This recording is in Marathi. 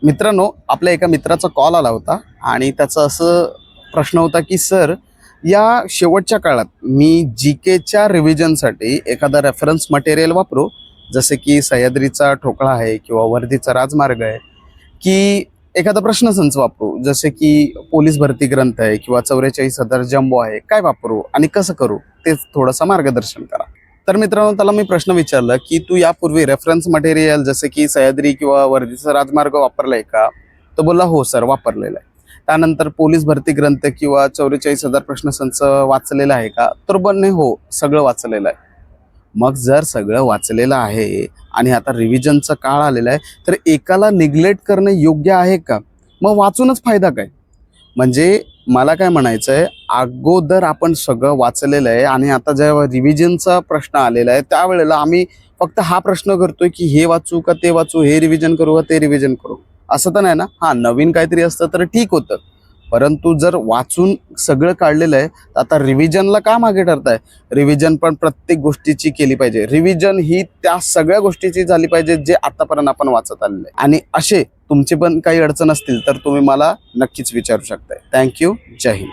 मित्रांनो, आपल्या एका मित्राचा कॉल आला होता आणि त्याचा असं प्रश्न होता की सर, या शेवटच्या काळात मी जी केच्या रिव्हिजनसाठी एखादा रेफरन्स मटेरियल वापरू, जसे की सह्याद्रीचा ठोकळा आहे किंवा वर्धीचा राजमार्ग आहे, की एखादा प्रश्नसंच वापरू, जसे की पोलीस भरती ग्रंथ आहे किंवा 44,000 जम्बो आहे, काय वापरू आणि कसं करू, ते थोडंसं मार्गदर्शन करा. तर मित्रांनो, त्याला मी प्रश्न विचारला की तू यापूर्वी रेफरन्स मटेरियल जसे की सह्याद्री किंवा वर्धीचा राजमार्ग वापरलाय का? तो बोलला हो सर, वापरलेला आहे. त्यानंतर पोलीस भरती ग्रंथ किंवा 44,000 प्रश्नसंच वाचलेला आहे का? तर बोलणे हो, सगळं वाचलेलं आहे. मग जर सगळं वाचलेलं आहे आणि आता रिव्हिजनचा काळ आलेला आहे, तर एकाला निग्लेक्ट करणे योग्य आहे का? मग वाचूनच फायदा काय? म्हणजे मला काय म्हणायचं आहे, अगोदर आपण सगळं वाचलेलं आहे आणि आता जेव्हा रिव्हिजनचा प्रश्न आलेला आहे, त्यावेळेला आम्ही फक्त हा प्रश्न करतोय की हे वाचू का ते वाचू, हे रिव्हिजन करू का ते रिव्हिजन करू. असं तर नाही ना. हां, नवीन काहीतरी असतं तर ठीक होतं. परंतु जर वाचून सगळं काढलेलं आहे, तर आता रिव्हिजनला का मागे ठरताय? रिव्हिजन पण प्रत्येक गोष्टीची केली पाहिजे. रिव्हिजन ही त्या सगळ्या गोष्टीची झाली पाहिजे जे आतापर्यंत आपण वाचत आलेलं आहे. आणि असे तुमचे पण काही अडचण असतील तर तुम्ही मला नक्कीच विचारू शकताय. थँक्यू. जय हिंद.